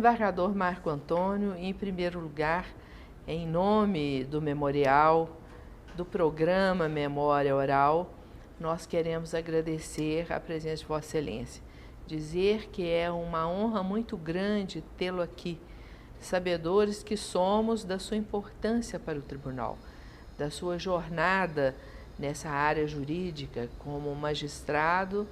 Desembargador Marco Antônio, em primeiro lugar, em nome do memorial, do programa Memória Oral, nós queremos agradecer a presença de Vossa Excelência. Dizer que é uma honra muito grande tê-lo aqui, sabedores que somos da sua importância para o tribunal, da sua jornada nessa área jurídica como magistrado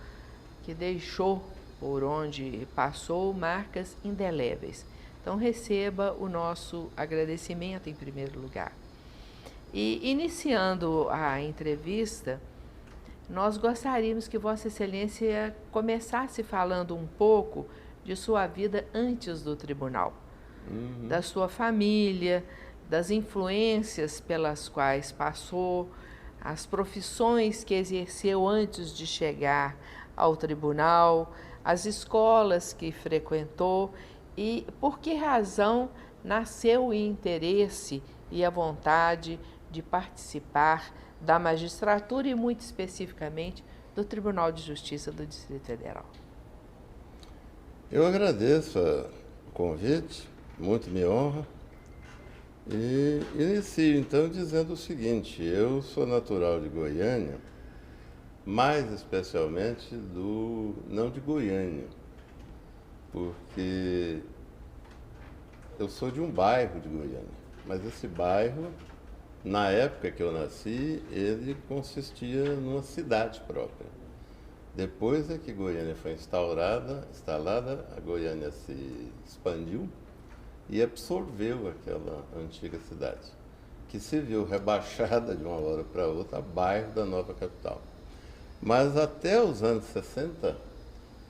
que deixou, por onde passou, marcas indeléveis. Então, receba o nosso agradecimento em primeiro lugar. E, iniciando a entrevista, nós gostaríamos que Vossa Excelência começasse falando um pouco de sua vida antes do tribunal, da sua família, das influências pelas quais passou, as profissões que exerceu antes de chegar ao tribunal, as escolas que frequentou e por que razão nasceu o interesse e a vontade de participar da magistratura e, muito especificamente, do Tribunal de Justiça do Distrito Federal. Eu agradeço o convite, muito me honra, e inicio então dizendo o seguinte: eu sou natural de Goiânia, mais especialmente não de Goiânia, porque eu sou de um bairro de Goiânia, mas esse bairro, na época que eu nasci, ele consistia numa cidade própria. Depois é que Goiânia foi instalada, a Goiânia se expandiu e absorveu aquela antiga cidade, que se viu rebaixada de uma hora para outra a bairro da nova capital. Mas até os anos 60,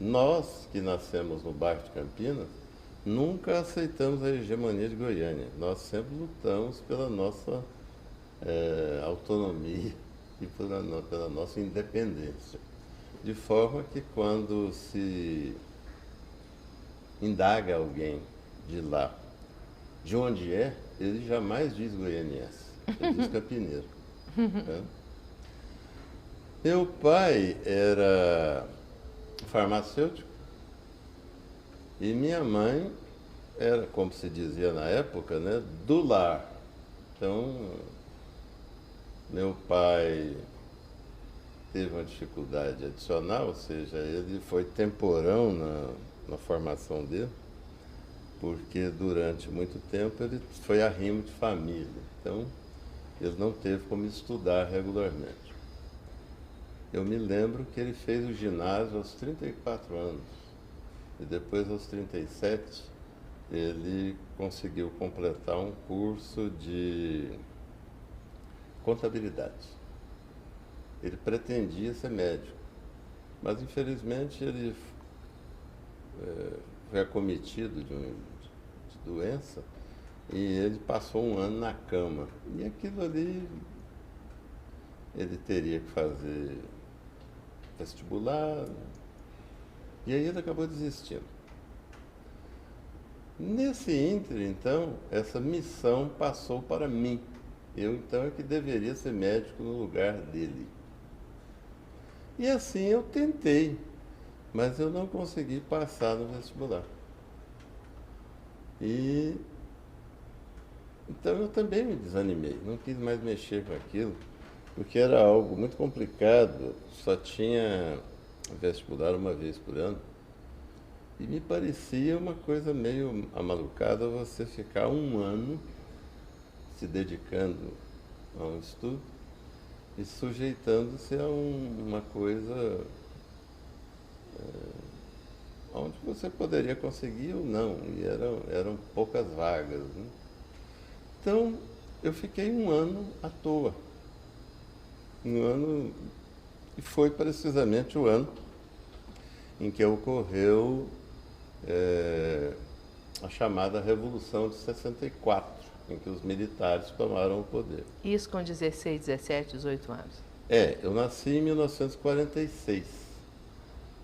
nós que nascemos no bairro de Campinas, nunca aceitamos a hegemonia de Goiânia. Nós sempre lutamos pela nossa autonomia e pela nossa independência. De forma que quando se indaga alguém de lá, de onde é, ele jamais diz goianiense, ele diz campineiro. Né? Meu pai era farmacêutico e minha mãe era, como se dizia na época, né, do lar. Então, meu pai teve uma dificuldade adicional, ou seja, ele foi temporão na formação dele, porque durante muito tempo ele foi arrimo de família, então ele não teve como estudar regularmente. Eu me lembro que ele fez o ginásio aos 34 anos, e depois aos 37 ele conseguiu completar um curso de contabilidade. Ele pretendia ser médico, mas infelizmente ele foi acometido de doença e ele passou um ano na cama. E aquilo ali, ele teria que fazer vestibular, e aí ele acabou desistindo. Nesse ínterim, então, essa missão passou para mim. Eu, então, é que deveria ser médico no lugar dele. E assim eu tentei, mas eu não consegui passar no vestibular. E então eu também me desanimei, não quis mais mexer com aquilo, porque era algo muito complicado, só tinha vestibular uma vez por ano. E me parecia uma coisa meio amalucada você ficar um ano se dedicando a um estudo e sujeitando-se a uma coisa onde você poderia conseguir ou não, e eram poucas vagas. Né? Então, eu fiquei um ano à toa. Um ano, e foi precisamente o ano em que ocorreu a chamada Revolução de 64, em que os militares tomaram o poder. Isso com 16, 17, 18 anos? Eu nasci em 1946.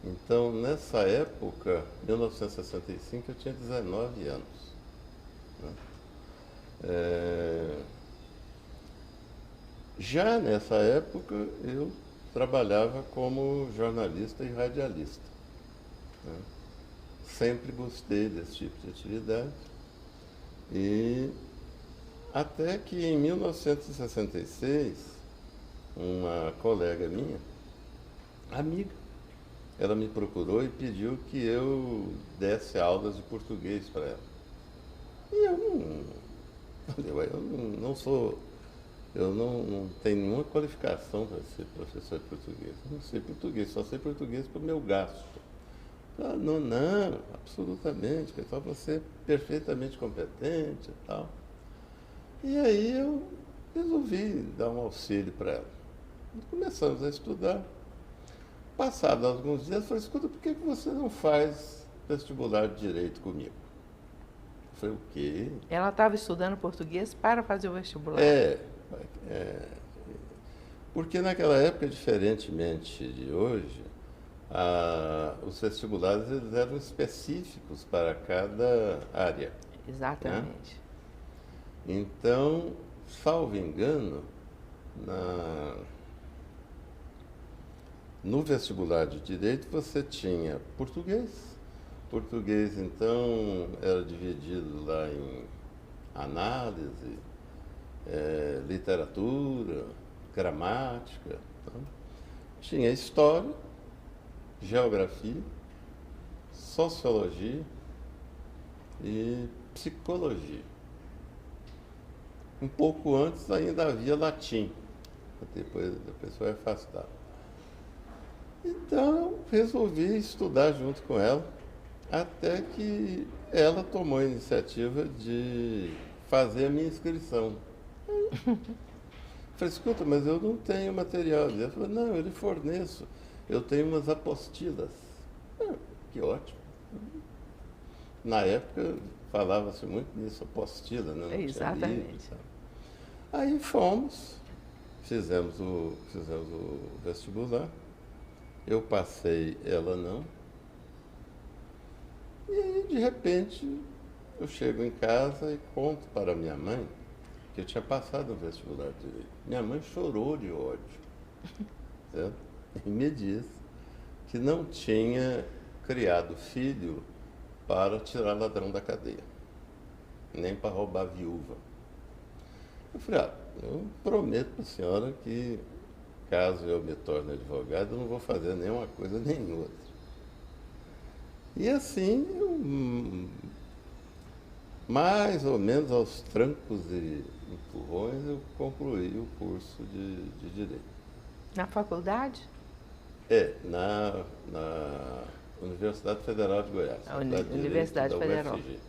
Então, nessa época, 1965, eu tinha 19 anos. Né? Já nessa época, eu trabalhava como jornalista e radialista. Né? sempre gostei desse tipo de atividade. E até que em 1966, uma colega minha, amiga, ela me procurou e pediu que eu desse aulas de português para ela. E eu não tenho nenhuma qualificação para ser professor de português. Eu não sei português, só sei português para o meu gasto. Ah, não, absolutamente, pessoal, você é perfeitamente competente e tal. E aí eu resolvi dar um auxílio para ela. Começamos a estudar. Passados alguns dias, eu falei, escuta, por que você não faz vestibular de Direito comigo? Eu falei, o quê? Ela estava estudando português para fazer o vestibular. É, porque naquela época, diferentemente de hoje, os vestibulares eles eram específicos para cada área. Exatamente. Né? Então, salvo engano, no vestibular de Direito você tinha português. Português, então, era dividido lá em análise, literatura, gramática. Então, tinha história, geografia, sociologia e psicologia. Um pouco antes ainda havia latim, depois foi afastado. Então eu resolvi estudar junto com ela, até que ela tomou a iniciativa de fazer a minha inscrição. Falei, escuta, mas eu não tenho material. Ela falou, não, eu lhe forneço. Eu tenho umas apostilas. Que ótimo. Na época falava-se muito nisso, apostila, né? Não Exatamente. tinha livro, aí fomos, fizemos o vestibular. Eu passei, ela não. E aí, de repente, eu chego em casa e conto para minha mãe que eu tinha passado no vestibular de Direito. Minha mãe chorou de ódio. Certo? E me disse que não tinha criado filho para tirar ladrão da cadeia, nem para roubar viúva. Eu falei, eu prometo para a senhora que, caso eu me torne advogado, eu não vou fazer nenhuma coisa nem outra. E assim, mais ou menos aos trancos e empurrões, eu concluí o curso de Direito. Na faculdade? Na Universidade Federal de Goiás. A Universidade Federal. UFG.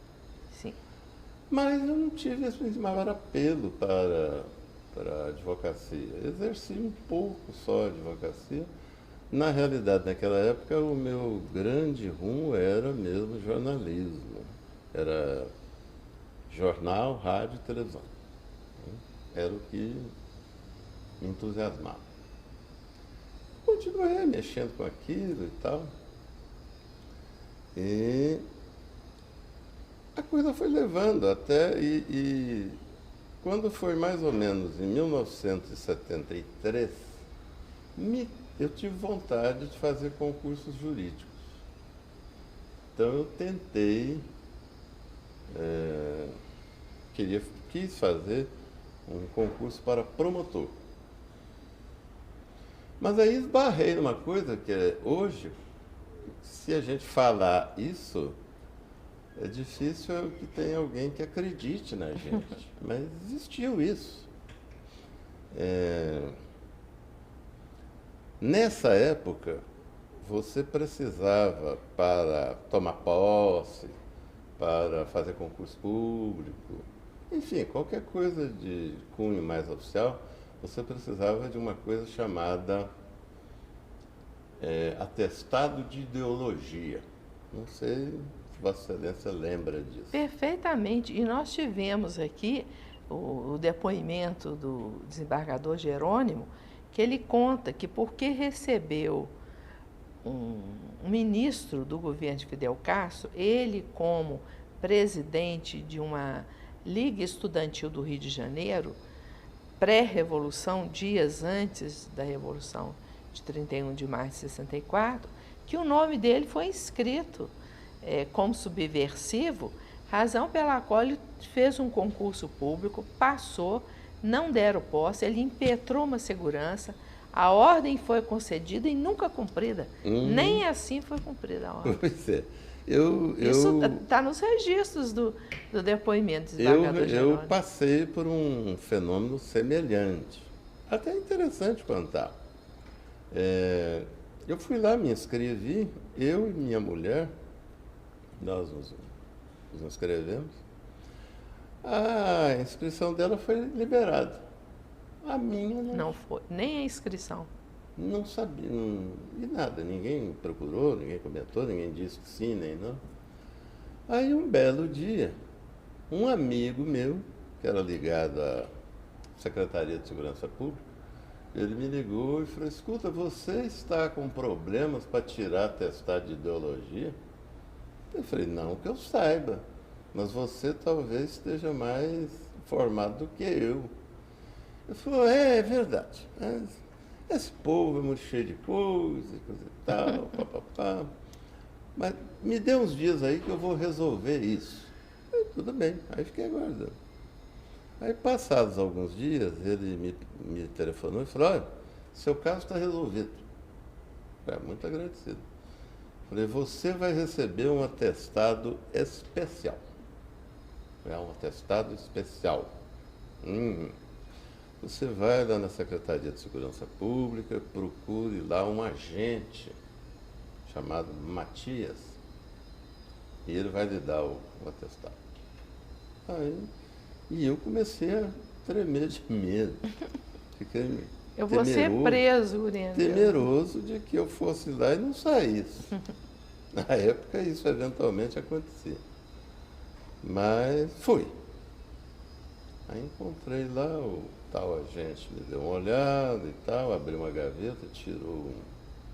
Sim. Mas eu não tive esse maior apelo para a advocacia. Exerci um pouco só a advocacia. Na realidade, naquela época, o meu grande rumo era mesmo jornalismo. Era jornal, rádio e televisão. Era o que me entusiasmava. Continuei mexendo com aquilo e tal. E a coisa foi levando até, e quando foi mais ou menos em 1973, eu tive vontade de fazer concursos jurídicos. Então eu tentei, quis fazer um concurso para promotor. Mas aí esbarrei numa coisa que hoje, se a gente falar isso, é difícil que tenha alguém que acredite na gente. Mas existiu isso. Nessa época, você precisava, para tomar posse, para fazer concurso público, enfim, qualquer coisa de cunho mais oficial, você precisava de uma coisa chamada atestado de ideologia. Não sei se Vossa Excelência lembra disso. Perfeitamente. E nós tivemos aqui o depoimento do desembargador Jerônimo, que ele conta que porque recebeu um ministro do governo de Fidel Castro, ele como presidente de uma Liga Estudantil do Rio de Janeiro, pré-revolução, dias antes da Revolução de 31 de março de 64, que o nome dele foi inscrito como subversivo, razão pela qual ele fez um concurso público, passou, não deram posse, ele impetrou uma segurança, a ordem foi concedida e nunca cumprida. Nem assim foi cumprida a ordem. Pois é. Isso está nos registros do depoimento do desembargador Jerônimo. Eu passei por um fenômeno semelhante. Até interessante contar. Eu fui lá, me inscrevi, eu e minha mulher, nós nos inscrevemos. A inscrição dela foi liberada. A minha não foi, nem a inscrição. Não sabia, e nada, ninguém procurou, ninguém comentou, ninguém disse que sim, nem não. Aí um belo dia, um amigo meu, que era ligado à Secretaria de Segurança Pública, ele me ligou e falou: escuta, você está com problemas para tirar atestado de ideologia? Eu falei: não que eu saiba, mas você talvez esteja mais informado do que eu. Ele falou: é verdade, mas esse povo é muito cheio de coisa e tal, papapá. Mas me dê uns dias aí que eu vou resolver isso. Aí, tudo bem, aí fiquei aguardando. Aí, passados alguns dias, ele me telefonou e falou: olha, seu caso está resolvido. Muito agradecido. Falei: você vai receber um atestado especial. Um atestado especial. Você vai lá na Secretaria de Segurança Pública, procure lá um agente chamado Matias e ele vai lhe dar o atestado. E eu comecei a tremer de medo. Fiquei eu vou ser preso, Urênio. Temeroso de que eu fosse lá e não saísse. Na época isso eventualmente acontecia. Mas fui. Aí encontrei lá o tal agente, me deu uma olhada e tal, abriu uma gaveta, tirou um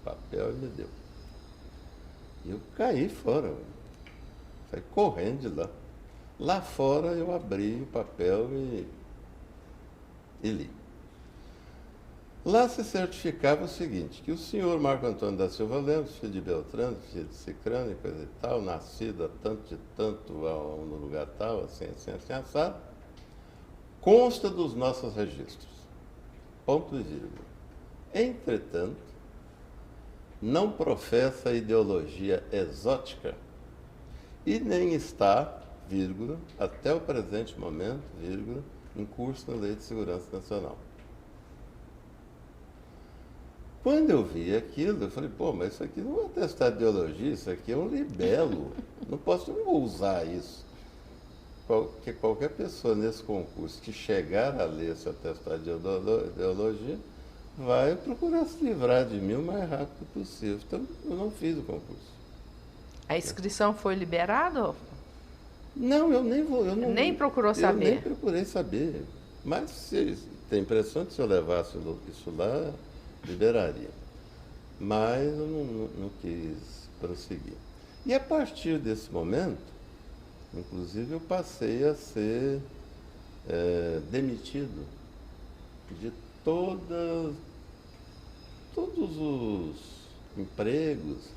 papel e me deu. E eu caí fora, saí correndo de lá. Lá fora eu abri o papel e li. Lá se certificava o seguinte, que o senhor Marco Antônio da Silva Lemos, filho de Beltrano, filho de Cicrano e coisa e tal, nascido a tanto de tanto no lugar tal, assim, assado, consta dos nossos registros. Ponto e vírgula. Entretanto, não professa ideologia exótica e nem está, vírgula, até o presente momento, vírgula, em curso na Lei de Segurança Nacional. Quando eu vi aquilo, eu falei: pô, mas isso aqui não é atestado de ideologia, isso aqui é um libelo. Não vou usar isso. Porque qualquer pessoa nesse concurso que chegar a ler esse atestado de ideologia vai procurar se livrar de mim o mais rápido possível. Então, eu não fiz o concurso. A inscrição foi liberada? Não, eu nem vou. Nem procurou saber? Eu nem procurei saber. Mas tem a impressão que se eu levasse isso lá, liberaria. Mas eu não quis prosseguir. E a partir desse momento, inclusive, eu passei a ser demitido de todos os empregos.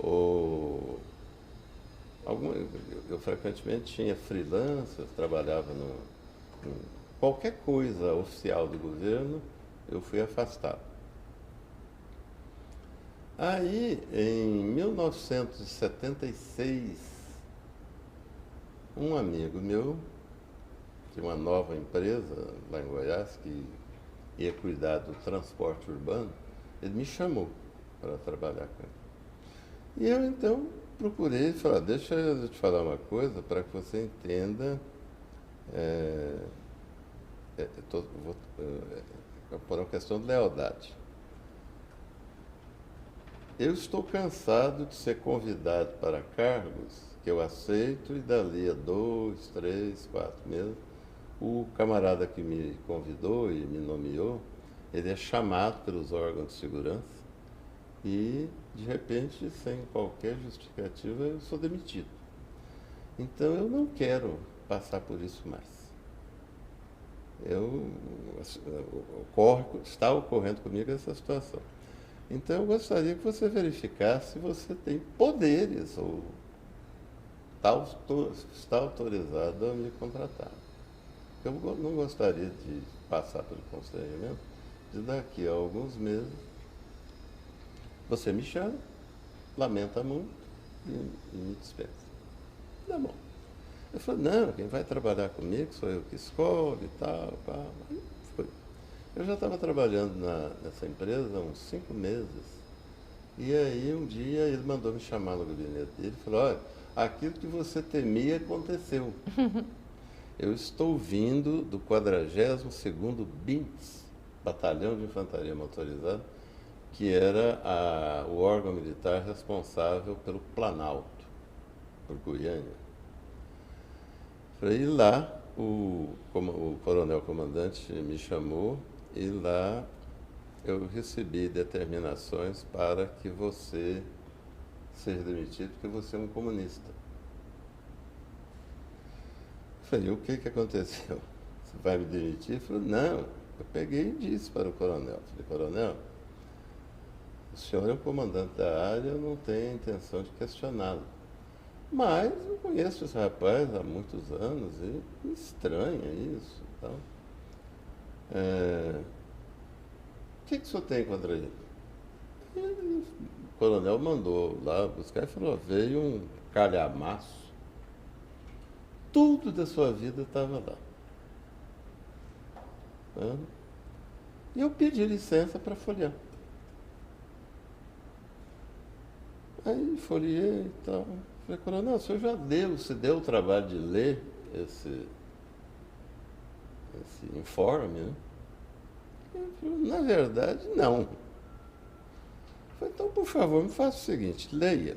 Eu frequentemente tinha freelancers, trabalhava em qualquer coisa oficial do governo, eu fui afastado. Aí, em 1976, um amigo meu, de uma nova empresa lá em Goiás, que ia cuidar do transporte urbano, ele me chamou para trabalhar com ele. E eu, então, procurei falar: deixa eu te falar uma coisa para que você entenda. Por uma questão de lealdade. Eu estou cansado de ser convidado para cargos que eu aceito e dali a 2, 3, 4 meses, o camarada que me convidou e me nomeou, ele é chamado pelos órgãos de segurança e, de repente, sem qualquer justificativa, eu sou demitido. Então, eu não quero passar por isso mais. Está ocorrendo comigo essa situação. Então, eu gostaria que você verificasse se você tem poderes ou está autorizado a me contratar. Eu não gostaria de passar pelo constrangimento de daqui a alguns meses você me chama, lamenta muito e me dispensa. Tá bom. Eu falei, não, quem vai trabalhar comigo sou eu que escolho e tal. Pá. Aí foi. Eu já estava trabalhando nessa empresa há uns 5 meses. E aí um dia ele mandou me chamar no gabinete dele e falou, olha, aquilo que você temia aconteceu. Eu estou vindo do 42º BINTS, Batalhão de Infantaria Motorizada, que era o órgão militar responsável pelo Planalto, por Goiânia. E lá o coronel comandante me chamou e lá eu recebi determinações para que você seja demitido porque você é um comunista. Eu falei, o que aconteceu? Você vai me demitir? Ele falou, não. Eu peguei e disse para o coronel. Falei, coronel, o senhor é o comandante da área, eu não tenho a intenção de questioná-lo. Mas eu conheço esse rapaz há muitos anos e me estranha isso. Então, o que o senhor tem contra ele? E o coronel mandou lá buscar e falou, veio um calhamaço. Tudo da sua vida estava lá. E eu pedi licença para folhear. Aí folhei e tal. Falei, coronel, o senhor já se deu o trabalho de ler esse informe, né? Ele falou, na verdade, não. Eu falei, então, por favor, me faça o seguinte, leia.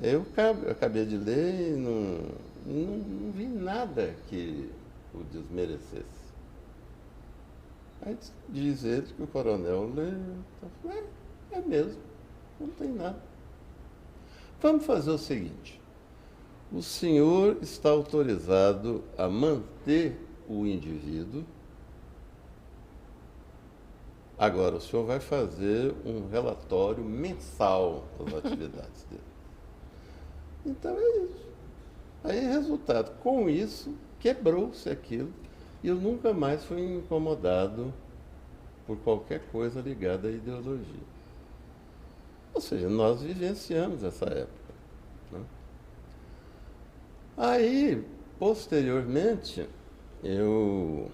Eu acabei de ler e não vi nada que o desmerecesse. Aí diz ele que o coronel lê. Eu falei, é mesmo, não tem nada. Vamos fazer o seguinte, o senhor está autorizado a manter o indivíduo. Agora, o senhor vai fazer um relatório mensal das atividades dele. Então é isso. Aí, resultado, com isso, quebrou-se aquilo e eu nunca mais fui incomodado por qualquer coisa ligada à ideologia. Ou seja, nós vivenciamos essa época. Né? Aí, posteriormente, eu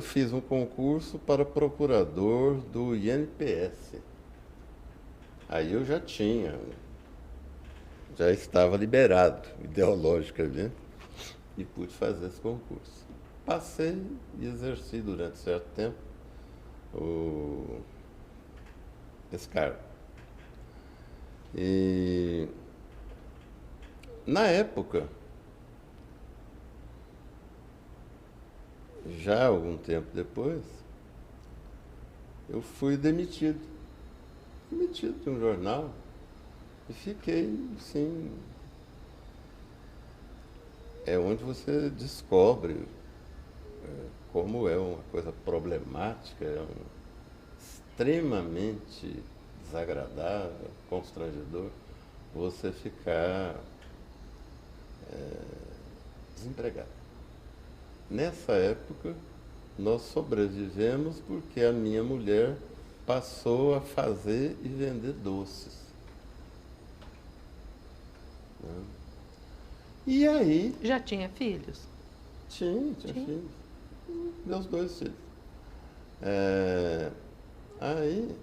fiz um concurso para procurador do INPS. Aí eu já estava liberado ideologicamente e pude fazer esse concurso. Passei e exerci durante certo tempo esse cargo. E na época, já algum tempo depois, eu fui demitido de um jornal e fiquei, assim, é onde você descobre como é uma coisa problemática, extremamente desagradável, constrangedor, você ficar desempregado. Nessa época, nós sobrevivemos porque a minha mulher passou a fazer e vender doces. Né? E aí... Já tinha filhos? Tinha filhos. Meus 2 filhos. Aí,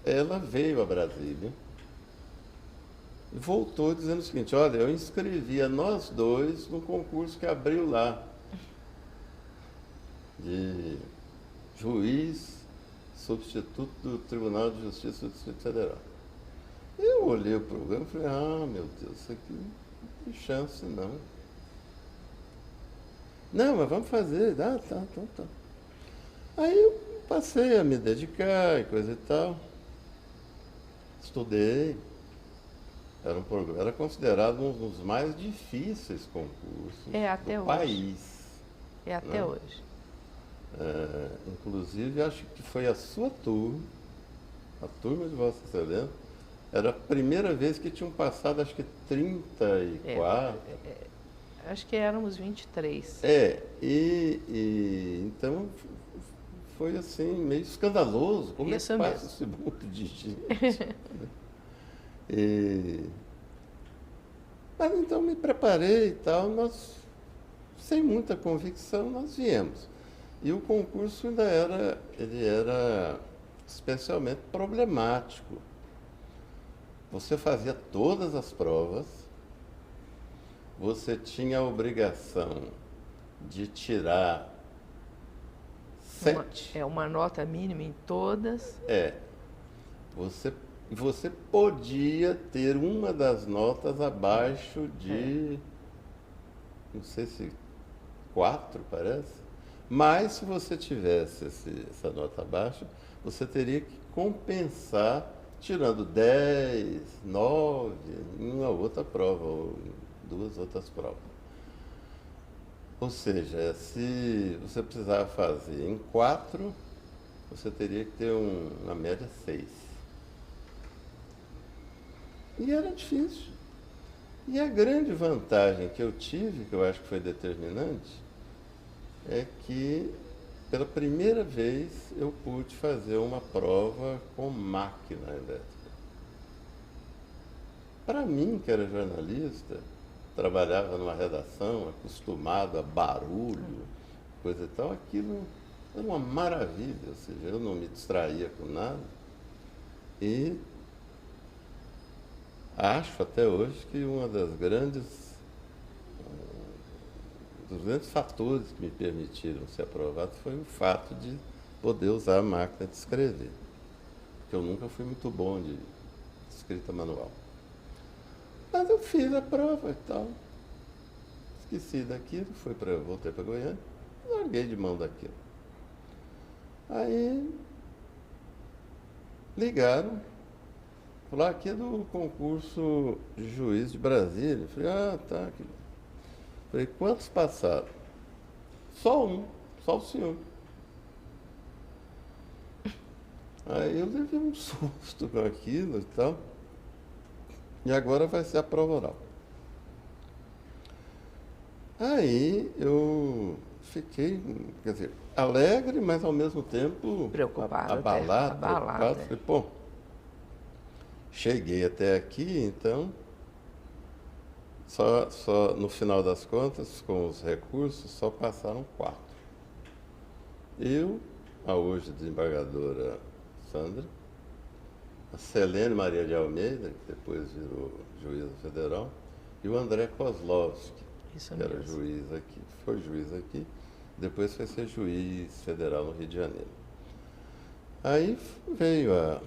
ela veio a Brasília e voltou dizendo o seguinte, olha, eu inscrevia nós 2 no concurso que abriu lá, de juiz substituto do Tribunal de Justiça do Distrito Federal. Eu olhei o programa e falei, meu Deus, isso aqui não tem chance não. Não, mas vamos fazer. Tá. Aí eu passei a me dedicar e coisa e tal. Estudei. Era considerado um dos mais difíceis concursos do país. É até hoje. Inclusive, acho que foi a sua turma, a turma de Vossa Excelência, Era a primeira vez que tinham passado, acho que 34. Acho que éramos 23. Então foi assim, meio escandaloso. Como é Isso que passa mesmo. esse monte de gente? E- Mas então me preparei e tal, nós, sem muita convicção, nós viemos. E o concurso ele era especialmente problemático. Você fazia todas as provas, você tinha a obrigação de tirar sete. Uma nota mínima em todas. Você podia ter uma das notas abaixo de, não sei se 4, parece. Mas se você tivesse essa nota abaixo, você teria que compensar tirando 10, 9 em uma outra prova, ou em 2 outras provas. Ou seja, se você precisava fazer em 4, você teria que ter uma média 6. E era difícil. E a grande vantagem que eu tive, que eu acho que foi determinante, é que pela primeira vez eu pude fazer uma prova com máquina elétrica. Para mim, que era jornalista, trabalhava numa redação, acostumado a barulho, coisa e tal, aquilo era uma maravilha, ou seja, eu não me distraía com nada. E acho até hoje que dos grandes fatores que me permitiram ser aprovado foi o fato de poder usar a máquina de escrever. Porque eu nunca fui muito bom de escrita manual. Mas eu fiz a prova e tal. Esqueci daquilo, voltei para Goiânia, larguei de mão daquilo. Aí ligaram, falaram, aqui é do concurso de juiz de Brasília. Eu falei, tá. Falei, quantos passaram? Só um, só o senhor. Aí eu levei um susto com aquilo e tal. E agora vai ser a prova oral. Aí eu fiquei, quer dizer, alegre, mas ao mesmo tempo Preocupado, abalado, preocupado. é. Falei, pô, cheguei até aqui, então, só no final das contas, com os recursos, só passaram 4. Eu, a hoje desembargadora Sandra, a Selene Maria de Almeida, que depois virou juíza federal, e o André Kozlovski, Isso que era mesmo. juiz aqui, foi juiz aqui, depois foi ser juiz federal no Rio de Janeiro. Aí veio a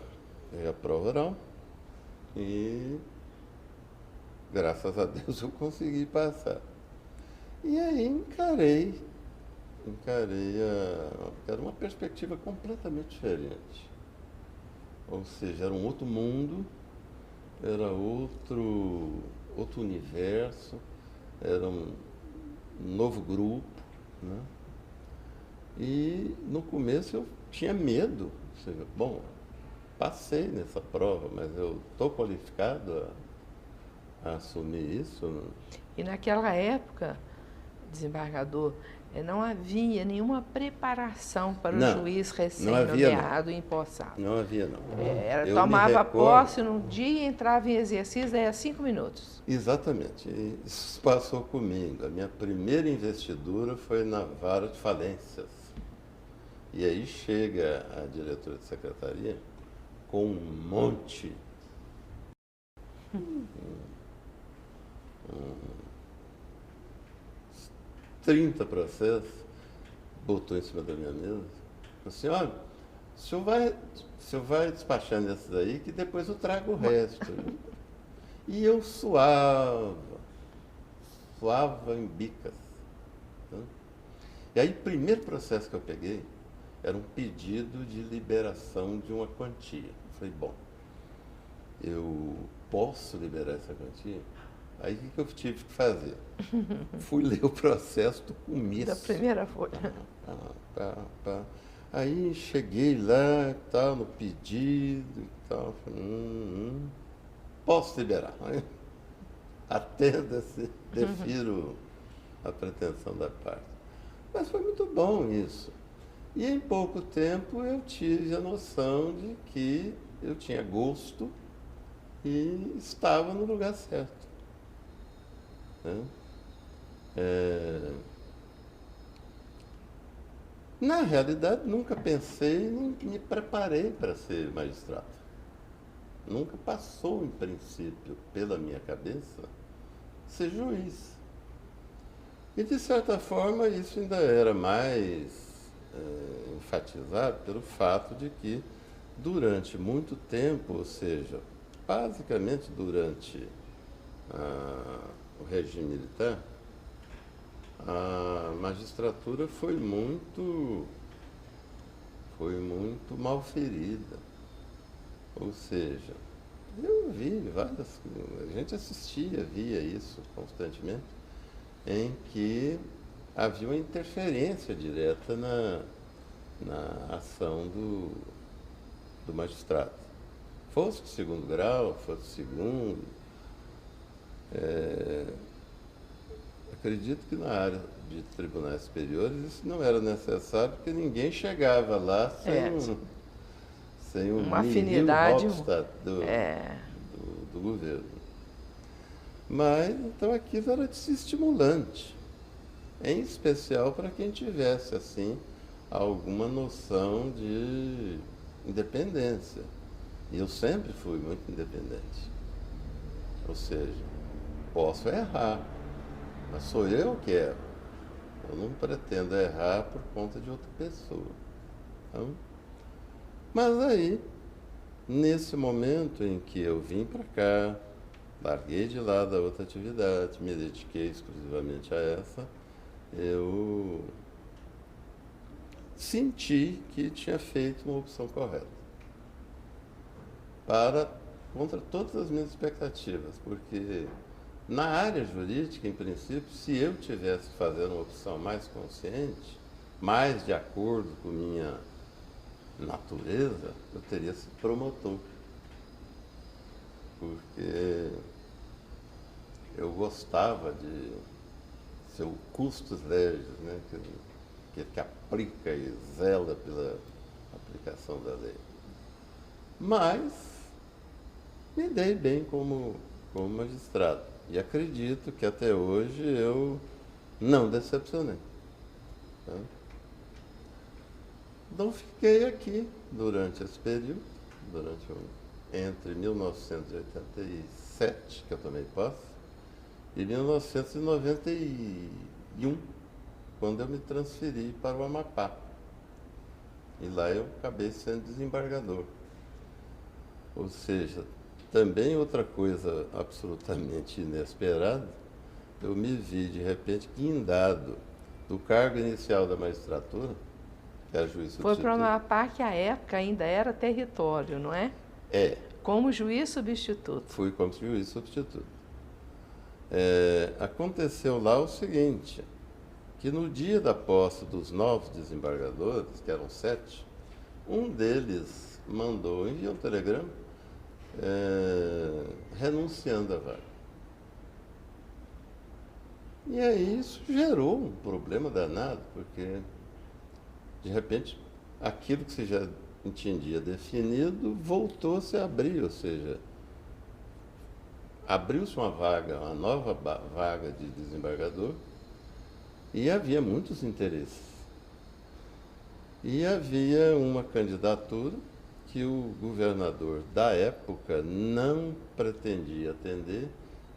prova oral e, graças a Deus, eu consegui passar. E aí era uma perspectiva completamente diferente. Ou seja, era um outro mundo, era outro universo, era um novo grupo, né? E no começo eu tinha medo. Ou seja, bom, passei nessa prova, mas eu estou qualificado a assumir isso? E naquela época, desembargador, não havia nenhuma preparação para o juiz recém-nomeado e empossado. Não havia, não. Tomava posse num dia e entrava em exercício daí a 5 minutos. Exatamente. Isso passou comigo. A minha primeira investidura foi na vara de falências. E aí chega a diretora de secretaria com um monte, 30 processos, botou em cima da minha mesa, falou assim, olha, o senhor vai despachando esses aí que depois eu trago o resto. E eu suava em bicas. Né? E aí o primeiro processo que eu peguei era um pedido de liberação de uma quantia. Eu falei, bom, eu posso liberar essa quantia? Aí o que eu tive que fazer? Fui ler o processo do começo. Da primeira folha. Aí cheguei lá, tal, no pedido e tal. Falei, posso liberar. Atenda-se, defiro a pretensão da parte. Mas foi muito bom isso. E em pouco tempo eu tive a noção de que eu tinha gosto e estava no lugar certo. Né? Na realidade, nunca pensei nem me preparei para ser magistrado. Nunca passou, em princípio, pela minha cabeça ser juiz. E, de certa forma, isso ainda era mais enfatizado pelo fato de que, durante muito tempo, ou seja, basicamente durante o regime militar, a magistratura foi muito mal ferida. Ou seja, eu vi várias, a gente assistia, via isso constantemente, em que havia uma interferência direta na ação do magistrado. Fosse de segundo grau, fosse de segundo. Acredito que na área de tribunais superiores isso não era necessário, porque ninguém chegava lá sem uma nihil afinidade obstat do governo. Mas, então, aquilo era estimulante, em especial para quem tivesse, assim, alguma noção de independência. E eu sempre fui muito independente. Ou seja, posso errar, mas sou eu que erro. Eu não pretendo errar por conta de outra pessoa. Então, mas aí, nesse momento em que eu vim para cá, larguei de lado a outra atividade, me dediquei exclusivamente a essa, eu senti que tinha feito uma opção correta. Contra todas as minhas expectativas, porque na área jurídica, em princípio, se eu tivesse fazendo uma opção mais consciente, mais de acordo com minha natureza, eu teria sido promotor. Porque eu gostava de ser o custos legis, né? que aplica e zela pela aplicação da lei. Mas me dei bem como magistrado. E acredito que até hoje eu não decepcionei. Tá? Então fiquei aqui durante esse período, entre 1987, que eu tomei posse, e 1991, quando eu me transferi para o Amapá. E lá eu acabei sendo desembargador. Ou seja, também outra coisa absolutamente inesperada, eu me vi de repente guindado do cargo inicial da magistratura, que era juiz substituto. Foi para o Amapá, que à época ainda era território, não é? É. Como juiz substituto. Fui como juiz substituto. Aconteceu lá o seguinte, que no dia da posse dos novos desembargadores, que eram 7, um deles enviou um telegrama renunciando à vaga. E aí isso gerou um problema danado, porque de repente aquilo que se já entendia definido voltou-se a abrir, ou seja, abriu-se uma nova vaga de desembargador, e havia muitos interesses. E havia uma candidatura que o governador da época não pretendia atender,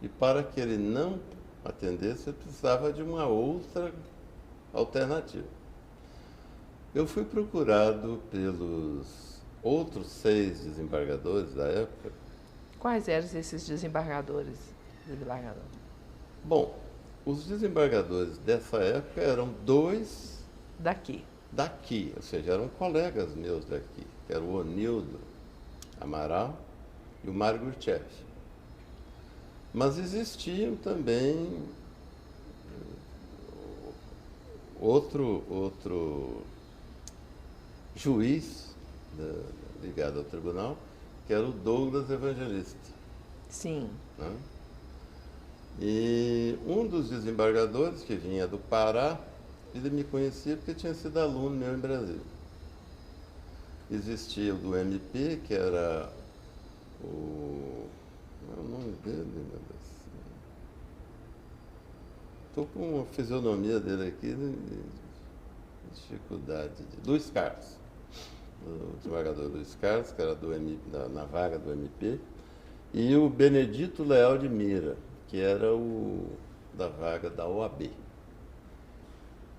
e para que ele não atendesse, ele precisava de uma outra alternativa. Eu fui procurado pelos outros 6 desembargadores da época. Quais eram esses desembargadores? Bom, os desembargadores dessa época eram 2 daqui, ou seja, eram colegas meus daqui, que era o Onildo Amaral e o Mário Gurchev. Mas existiam também outro juiz ligado ao tribunal, que era o Douglas Evangelista. Sim. Né? E um dos desembargadores, que vinha do Pará, ele me conhecia porque tinha sido aluno meu em Brasília. Existia o do MP, que era o... Não é o nome dele, meu Deus. Estou com a fisionomia dele aqui, dificuldade. Luiz Carlos. O desembargador Luiz Carlos, que era do MP, na vaga do MP. E o Benedito Leal de Mira, que era o da vaga da OAB.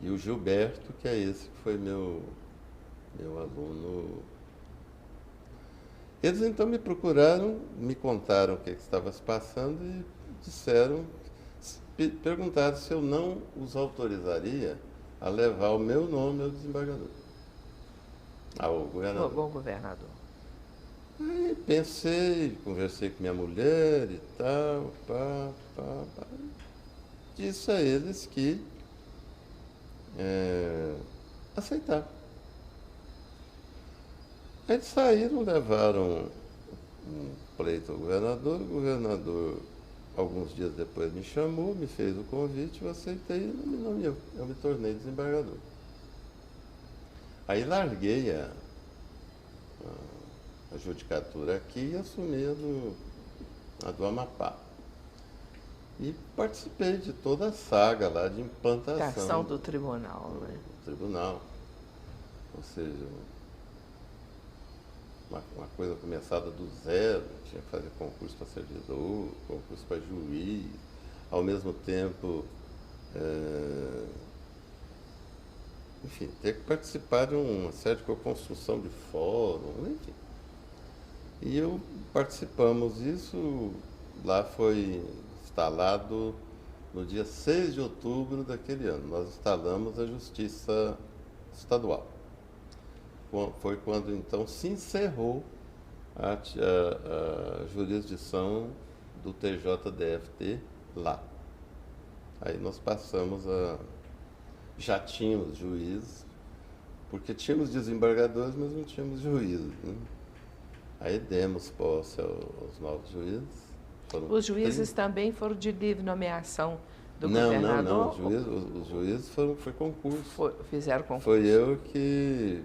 E o Gilberto, que é esse que foi meu aluno. Eles então me procuraram, me contaram o que estava se passando e disseram, perguntaram se eu não os autorizaria a levar o meu nome ao desembargador, ao governador. Bom governador. Aí pensei, conversei com minha mulher e tal, disse a eles que aceitaram. Eles saíram, levaram um pleito ao governador, o governador, alguns dias depois, me chamou, me fez o convite, eu aceitei e não me nomeou. Eu me tornei desembargador. Aí larguei a judicatura aqui e assumi a do Amapá. E participei de toda a saga lá de implantação Do tribunal, né? do tribunal. Ou seja, uma coisa começada do zero, tinha que fazer concurso para servidor, concurso para juiz, ao mesmo tempo, enfim, ter que participar de uma série de construção de fórum, enfim. E participamos disso, lá foi instalado no dia 6 de outubro daquele ano. Nós instalamos a Justiça Estadual. Foi quando então se encerrou a jurisdição do TJDFT lá. Aí nós passamos já tínhamos juízes, porque tínhamos desembargadores, mas não tínhamos juízes, né? Aí demos posse aos novos juízes. Os juízes também foram de livre nomeação do Não. governador? Os juízes foi concurso. Fizeram concurso. Foi eu que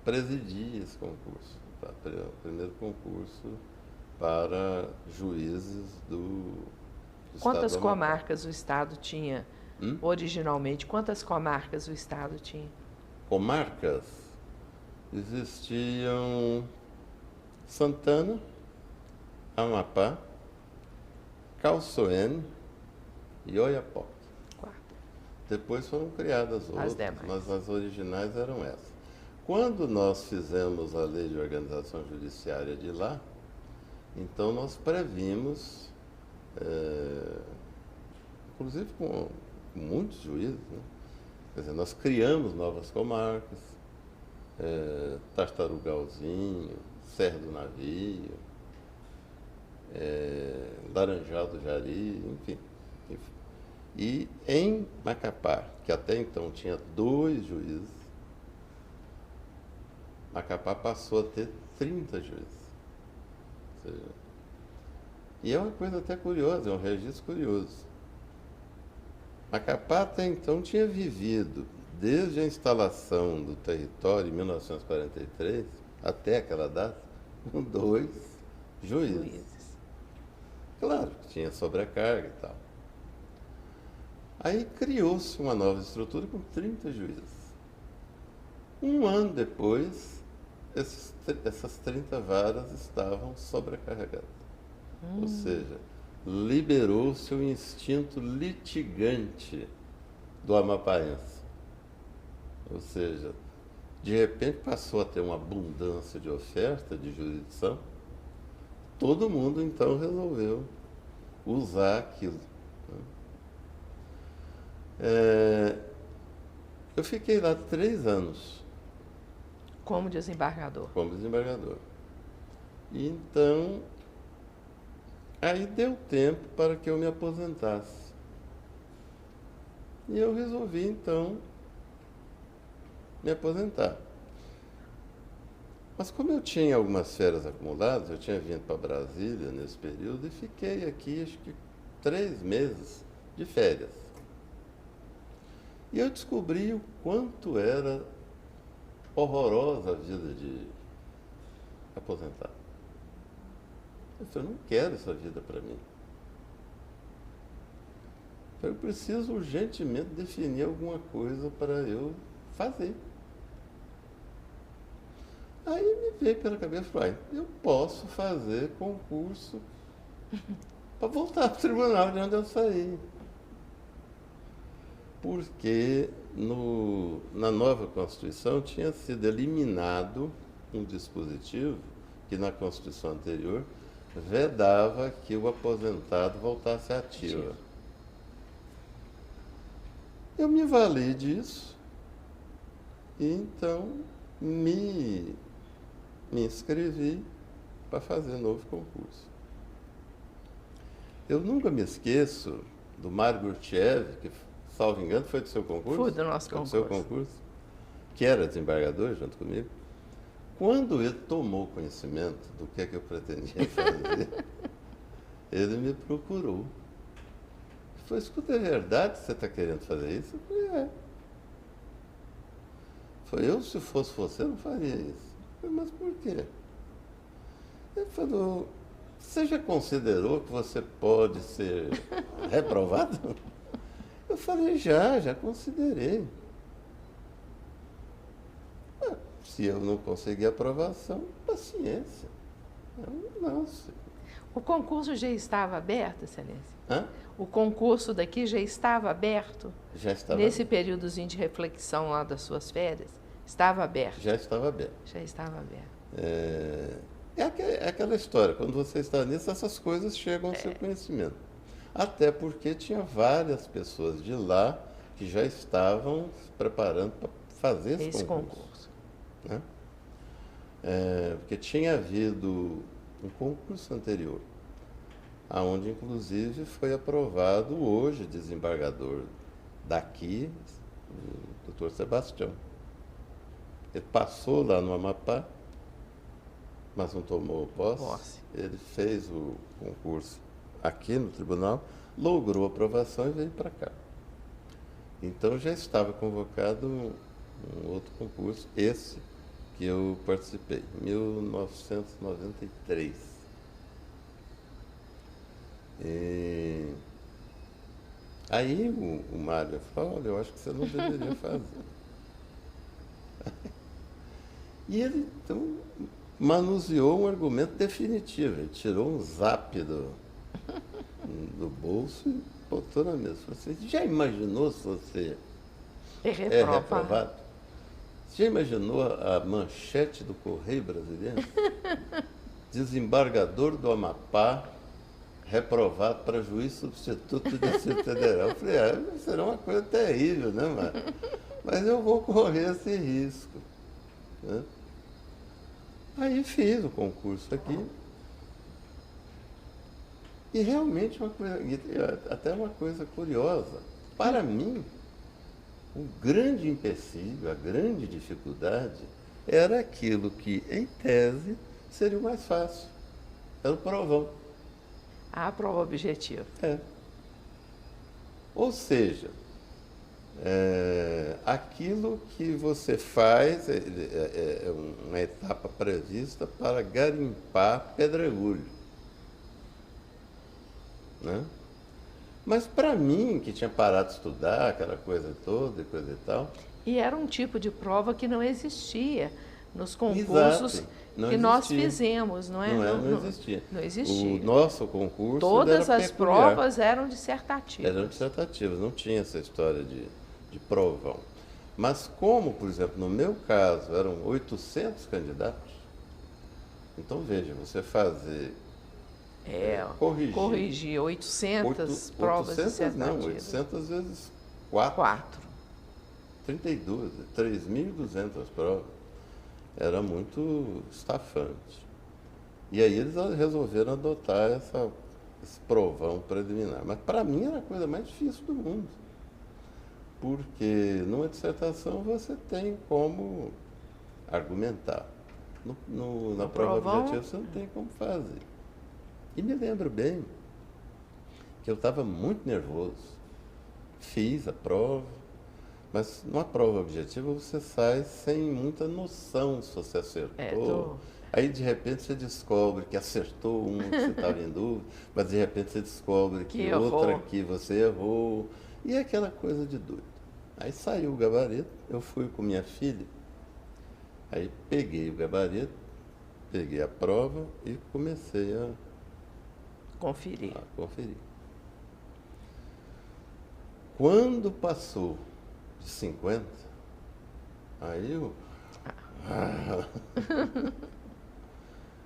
presidi esse concurso. Tá? O primeiro concurso para juízes do Quantas Estado do Amapá. comarcas o Estado tinha originalmente? Quantas comarcas o Estado tinha? Comarcas? Existiam Santana, Amapá, Calçoene e Oiapoque. Depois foram criadas outras, mas as originais eram essas. Quando nós fizemos a lei de organização judiciária de lá, então nós previmos, inclusive com muitos juízes, né? Quer dizer, nós criamos novas comarcas, Tartarugalzinho, Serra do Navio, Laranjal do Jari, enfim. E em Macapá, que até então tinha 2 juízes, Macapá passou a ter 30 juízes. Ou seja, e é uma coisa até curiosa, é um registro curioso. Macapá até então tinha vivido, desde a instalação do território em 1943, até aquela data, com 2 juízes. Claro que tinha sobrecarga e tal. Aí criou-se uma nova estrutura com 30 juízes. Um ano depois, essas 30 varas estavam sobrecarregadas. Ou seja, liberou-se o instinto litigante do amapaense. Ou seja, de repente passou a ter uma abundância de oferta de jurisdição. Todo mundo então resolveu usar aquilo. Eu fiquei lá 3 anos. Como desembargador? Como desembargador. E então, aí deu tempo para que eu me aposentasse. E eu resolvi então me aposentar. Mas como eu tinha algumas férias acumuladas, eu tinha vindo para Brasília nesse período e fiquei aqui, acho que 3 meses de férias. E eu descobri o quanto era horrorosa a vida de aposentado. Eu falei, eu não quero essa vida para mim. Eu preciso urgentemente definir alguma coisa para eu fazer. Aí me veio pela cabeça e falei, eu posso fazer concurso para voltar para o tribunal de onde eu saí. Porque na nova Constituição tinha sido eliminado um dispositivo que na Constituição anterior vedava que o aposentado voltasse à ativa. Eu me vali disso e então me inscrevi para fazer novo concurso. Eu nunca me esqueço do Mário Gurtiev, que, salvo engano, foi do seu concurso? Foi do nosso concurso. Do seu concurso, que era desembargador junto comigo. Quando ele tomou conhecimento do que é que eu pretendia fazer, ele me procurou. Ele falou, escuta, é verdade que você está querendo fazer isso? Eu falei, é. Foi eu, se fosse você, não faria isso. Eu falei, mas por quê? Ele falou, você já considerou que você pode ser reprovado? Eu falei, já considerei. Se eu não conseguir aprovação, paciência. Não sei. O concurso já estava aberto, Excelência? Hã? O concurso daqui já estava aberto? Já estava Nesse aberto. períodozinho de reflexão lá das suas férias? Estava aberto? Já estava aberto. Já estava aberto. É aquela história, quando você está nisso, essas coisas chegam ao seu conhecimento. Até porque tinha várias pessoas de lá que já estavam se preparando para fazer esse concurso. Né? Porque tinha havido um concurso anterior, onde inclusive foi aprovado hoje desembargador daqui, o Dr. Sebastião. Ele passou lá no Amapá, mas não tomou posse. Ele fez o concurso aqui no tribunal, logrou a aprovação e veio para cá. Então já estava convocado um outro concurso, esse que eu participei, em 1993. Aí o Mário falou, olha, eu acho que você não deveria fazer. E ele, então, manuseou um argumento definitivo. Ele tirou um zap do bolso e botou na mesa. Falou assim, já imaginou se você é reprovado? Você já imaginou a manchete do Correio Brasileiro? Desembargador do Amapá reprovado para juiz substituto do Distrito Federal. Eu falei, será uma coisa terrível, né, Mário? Mas eu vou correr esse risco. Né? Aí fiz o concurso aqui. E realmente até uma coisa curiosa. Para mim, o grande empecilho, a grande dificuldade, era aquilo que, em tese, seria o mais fácil. Era o provão. A prova objetiva. Ou seja, aquilo que você faz é uma etapa prevista para garimpar pedregulho. Né? Mas para mim, que tinha parado de estudar, aquela coisa toda e coisa e tal... E era um tipo de prova que não existia nos concursos que nós fizemos, não é? Não existia. Não existia. O nosso concurso todas era as peculiar. provas eram dissertativas. Eram dissertativas, não tinha essa história de provão. Mas como, por exemplo, no meu caso, eram 800 candidatos, então veja, você fazer... corrigir 800 provas dissertativas. Não, 800 vezes 4. 32, 3.200 provas. Era muito estafante. E aí eles resolveram adotar esse provão preliminar. Mas para mim era a coisa mais difícil do mundo. Porque numa dissertação você tem como argumentar. na prova objetiva você não tem como fazer. E me lembro bem que eu estava muito nervoso. Fiz a prova, mas numa prova objetiva você sai sem muita noção se você acertou. Aí de repente você descobre que acertou uma que você estava em dúvida, mas de repente você descobre que outra que você errou. E é aquela coisa de doido. Aí saiu o gabarito, eu fui com minha filha, aí peguei o gabarito, peguei a prova e comecei a conferir. Quando passou de 50, aí eu...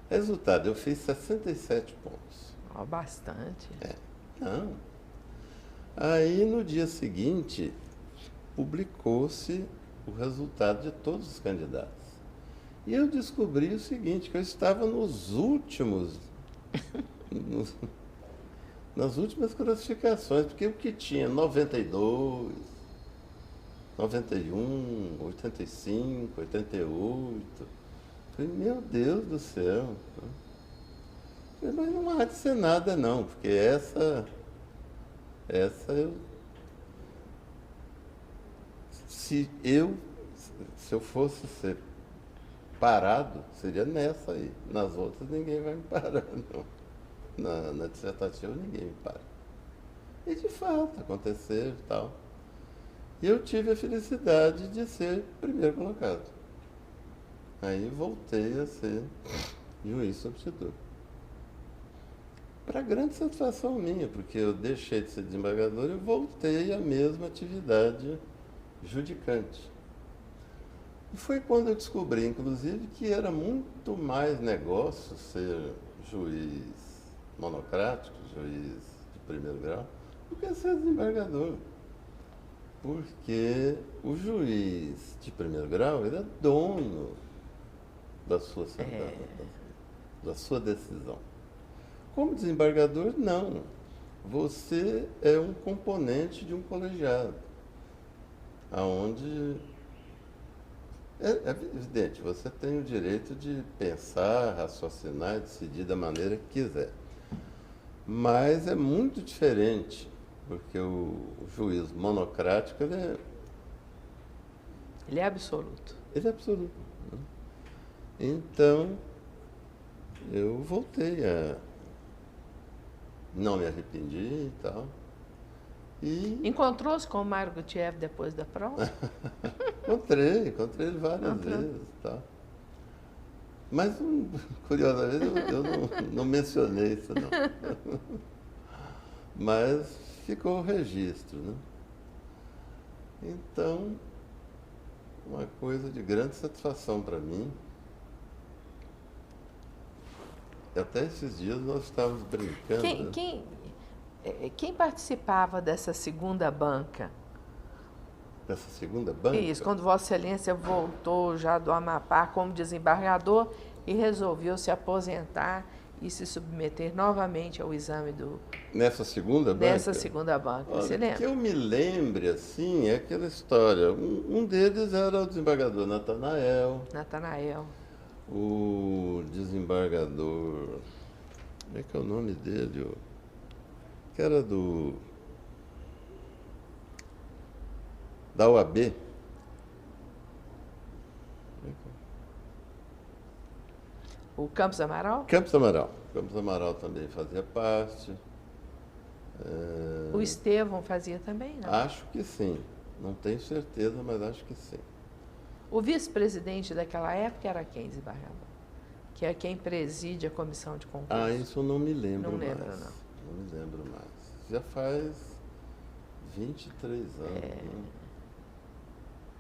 Resultado, eu fiz 67 pontos. Bastante. Não. Aí no dia seguinte, publicou-se o resultado de todos os candidatos. E eu descobri o seguinte, que eu estava nos últimos... nas últimas classificações, porque o que tinha 92, 91, 85, 88. Falei, meu Deus do céu. Falei, mas não há de ser nada não, porque essa se eu fosse ser parado, seria nessa aí. Nas outras ninguém vai me parar, não. Na dissertativa ninguém me para. E de fato, aconteceu e tal. E eu tive a felicidade de ser primeiro colocado. Aí voltei a ser juiz substituto. Para grande satisfação minha, porque eu deixei de ser desembargador e voltei à mesma atividade judicante. E foi quando eu descobri, inclusive, que era muito mais negócio ser juiz monocrático, juiz de primeiro grau, do que ser desembargador. Porque o juiz de primeiro grau, ele é dono da sua sentença, da sua decisão. Como desembargador, não. Você é um componente de um colegiado, aonde é evidente, você tem o direito de pensar, raciocinar, decidir da maneira que quiser. Mas é muito diferente, porque o juiz monocrático, ele é absoluto. Ele é absoluto. Né? Então, eu voltei a... Não me arrependi e tal. E... Encontrou-se com o Mário Gutierrez depois da prova? encontrei ele várias vezes e tal. Mas, curiosamente, eu não mencionei isso, não. Mas ficou o registro, né? Então, uma coisa de grande satisfação para mim. Até esses dias nós estávamos brincando. Quem participava dessa segunda banca? Dessa segunda banca? Isso, quando Vossa Excelência voltou já do Amapá como desembargador e resolveu se aposentar e se submeter novamente ao exame do... Nessa segunda banca? Nessa segunda banca, olha, você lembra? Que eu me lembre, assim, é aquela história. Um deles era o desembargador Natanael. O desembargador... Como é que é o nome dele? Que era da UAB. O Campos Amaral? Campos Amaral também fazia parte. O Estevão fazia também, não? Acho que sim. Não tenho certeza, mas acho que sim. O vice-presidente daquela época era quem, desembargador? Que é quem preside a comissão de concurso. Isso eu não me lembro mais. Não lembro, não. Não me lembro mais. Já faz 23 anos. Né?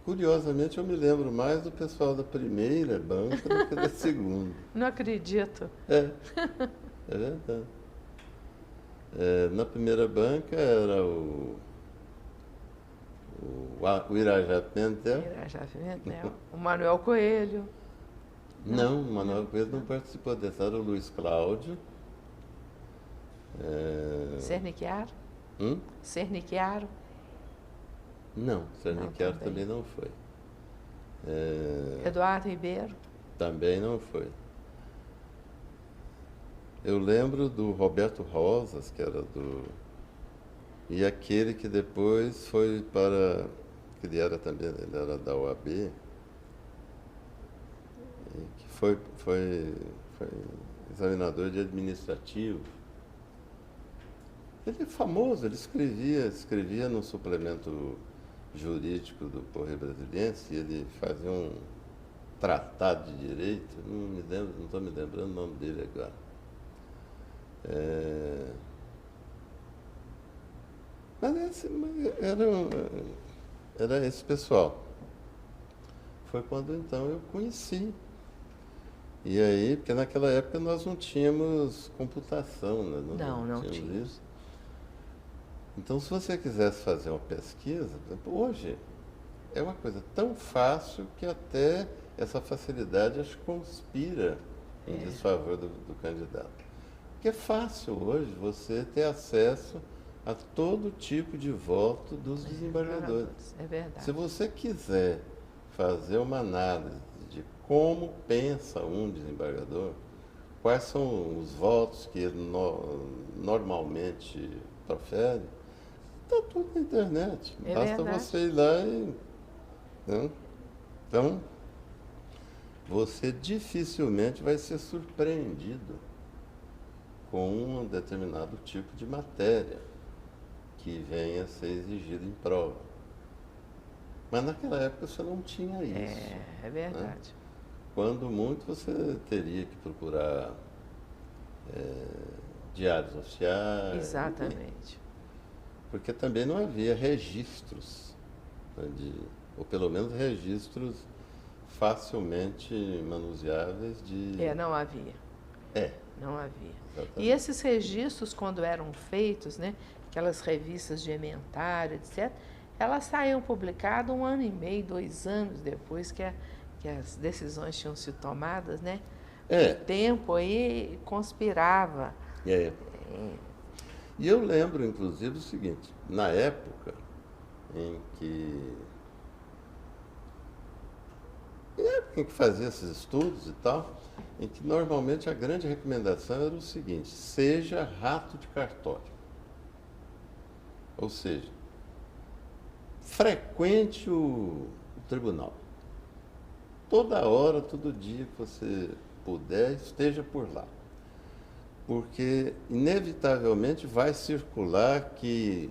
Curiosamente, eu me lembro mais do pessoal da primeira banca do que da segunda. Não acredito. É verdade. Na primeira banca era o Irajá Pimentel. O Manuel Coelho. Não, o Manuel Coelho não participou dessa. Era o Luiz Cláudio. Cernichiaro? Cernichiaro? Não, Cernichiaro também não foi. Eduardo Ribeiro? Também não foi. Eu lembro do Roberto Rosas, que era do... E aquele que depois foi para... que ele era também, ele era da OAB, e que foi examinador de administrativo. Ele é famoso, ele escrevia no suplemento jurídico do Correio Brasiliense, e ele fazia um tratado de direito, não estou me lembrando o nome dele agora. Mas era esse pessoal. Foi quando então eu conheci. E aí, porque naquela época nós não tínhamos computação, né? Não tínhamos tínhamos. isso. Então, se você quisesse fazer uma pesquisa, por exemplo, hoje é uma coisa tão fácil que até essa facilidade acho que conspira em desfavor do candidato. Porque é fácil hoje você ter acesso a todo tipo de voto dos desembargadores. É verdade. Se você quiser fazer uma análise de como pensa um desembargador, quais são os votos que ele normalmente profere, está tudo na internet. É Basta verdade. você ir lá e... né? Então, você dificilmente vai ser surpreendido com um determinado tipo de matéria que venha a ser exigido em prova. Mas naquela época você não tinha isso. É verdade. Né? Quando muito você teria que procurar diários oficiais. Exatamente. Porque também não havia registros, né, ou pelo menos registros facilmente manuseáveis de... Não havia. Não havia. Exatamente. E esses registros, quando eram feitos, né, aquelas revistas de inventário, etc., elas saíam publicadas 1 ano e meio, 2 anos depois que as decisões tinham sido tomadas, né? O tempo aí conspirava. E eu lembro, inclusive, o seguinte, na época em que fazia esses estudos e tal, em que normalmente a grande recomendação era o seguinte: seja rato de cartório. Ou seja, frequente o tribunal. Toda hora, todo dia que você puder, esteja por lá. Porque, inevitavelmente, vai circular que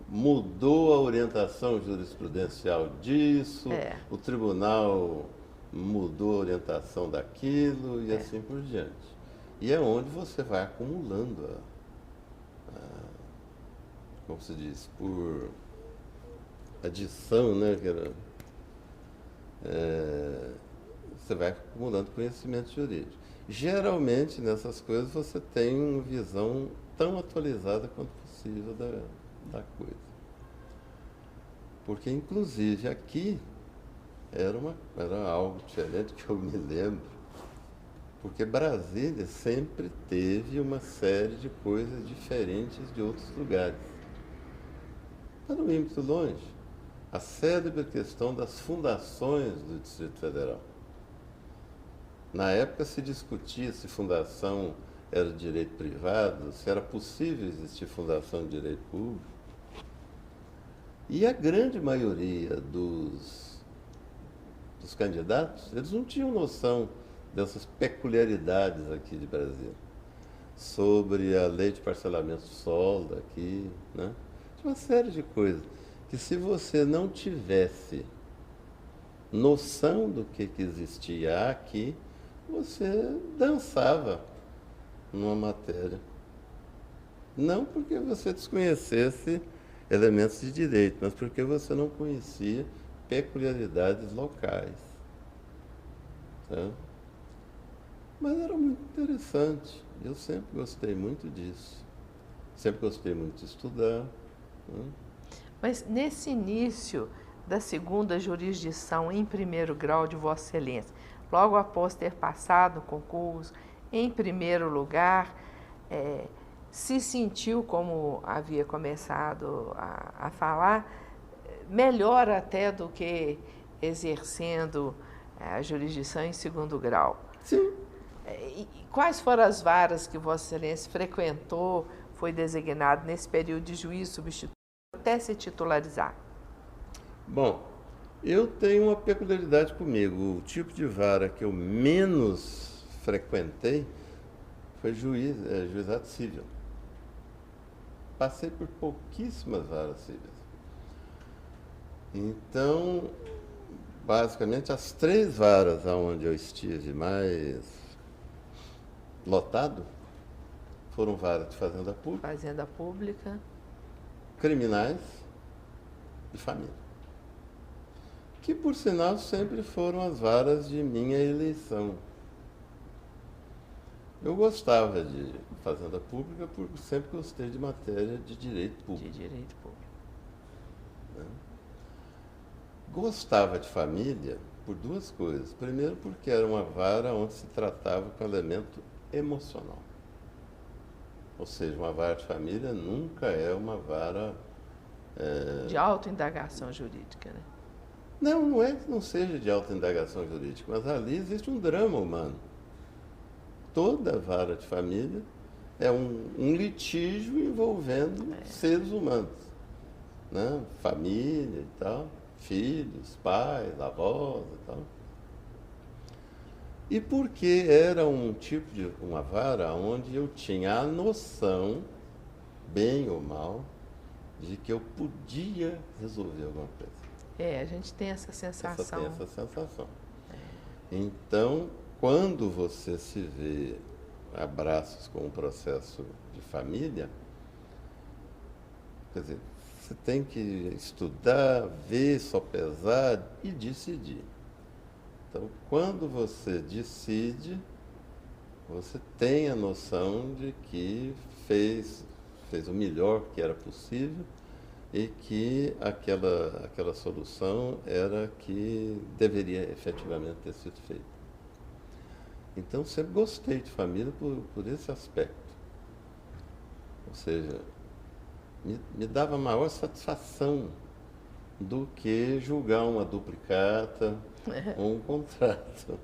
mudou a orientação jurisprudencial disso, o tribunal mudou a orientação daquilo e assim por diante. E é onde você vai acumulando, como se diz, por adição, né? Você vai acumulando conhecimento jurídico. Geralmente, nessas coisas, você tem uma visão tão atualizada quanto possível da coisa. Porque, inclusive, aqui era algo diferente que eu me lembro, porque Brasília sempre teve uma série de coisas diferentes de outros lugares. Para não ir muito longe, a célebre questão das fundações do Distrito Federal. Na época se discutia se fundação era de direito privado, se era possível existir fundação de direito público. E a grande maioria dos candidatos, eles não tinham noção dessas peculiaridades aqui de Brasília. Sobre a lei de parcelamento do solo daqui, né? Uma série de coisas que, se você não tivesse noção do que existia aqui, você dançava numa matéria. Não porque você desconhecesse elementos de direito, mas porque você não conhecia peculiaridades locais. Tá? Mas era muito interessante. Eu sempre gostei muito disso. Sempre gostei muito de estudar. Né? Mas nesse início da segunda jurisdição em primeiro grau de Vossa Excelência, logo após ter passado o concurso, em primeiro lugar, se sentiu, como havia começado a falar, melhor até do que exercendo a jurisdição em segundo grau. Sim. E quais foram as varas que Vossa Excelência frequentou, foi designado nesse período de juiz substituto, até se titularizar? Bom, eu tenho uma peculiaridade comigo. O tipo de vara que eu menos frequentei foi juizado civil. Passei por pouquíssimas varas civis. Então, basicamente, as 3 varas onde eu estive mais lotado foram varas de fazenda pública, Fazenda Pública. criminais e família. Que, por sinal, sempre foram as varas de minha eleição. Eu gostava de fazenda pública porque sempre gostei de matéria de direito público. De direito público. Né? Gostava de família por 2 coisas. Primeiro, porque era uma vara onde se tratava com elemento emocional. Ou seja, uma vara de família nunca é uma vara... De autoindagação jurídica, né? Não é que não seja de autoindagação jurídica, mas ali existe um drama humano. Toda vara de família é um litígio envolvendo seres humanos, né? Família e tal, filhos, pais, avós e tal. E porque era um tipo de uma vara onde eu tinha a noção, bem ou mal, de que eu podia resolver alguma coisa. A gente tem essa sensação. Tem essa sensação. Então, quando você se vê a braços com um processo de família, quer dizer, você tem que estudar, ver, sopesar e decidir. Então, quando você decide, você tem a noção de que fez o melhor que era possível e que aquela solução era que deveria efetivamente ter sido feita. Então, sempre gostei de família por esse aspecto. Ou seja, me dava maior satisfação do que julgar uma duplicata ou um contrato.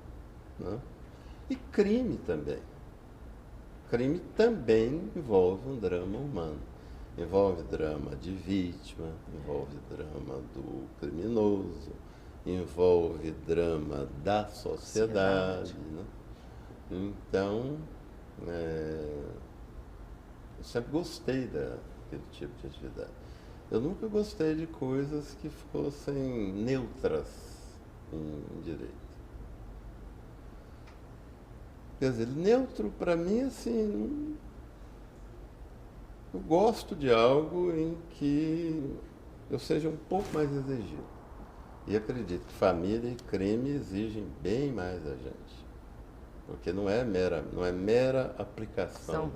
Né? E crime também. Crime também envolve um drama humano. Envolve drama de vítima, envolve drama do criminoso, envolve drama da sociedade. Né? Então, eu sempre gostei daquele tipo de atividade. Eu nunca gostei de coisas que fossem neutras em direito. Quer dizer, neutro para mim, assim, eu gosto de algo em que eu seja um pouco mais exigido. E acredito que família e crime exigem bem mais da gente. Porque não é mera aplicação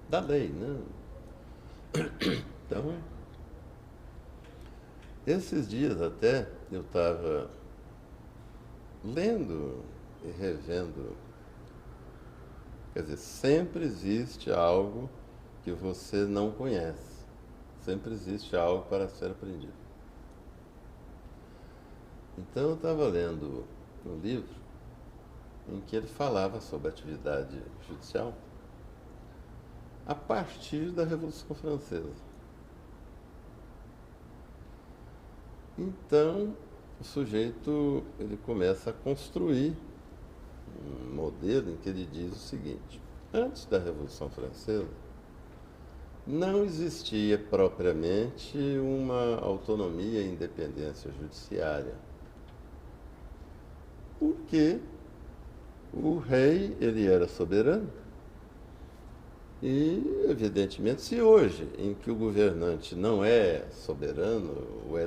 da lei, né? Então, esses dias até eu estava lendo e revendo. Quer dizer, sempre existe algo que você não conhece. Sempre existe algo para ser aprendido. Então eu estava lendo um livro em que ele falava sobre a atividade judicial a partir da Revolução Francesa. Então, o sujeito ele começa a construir um modelo em que ele diz o seguinte: antes da Revolução Francesa, não existia propriamente uma autonomia e independência judiciária. Porque o rei, ele era soberano. E, evidentemente, se hoje, em que o governante não é soberano, ou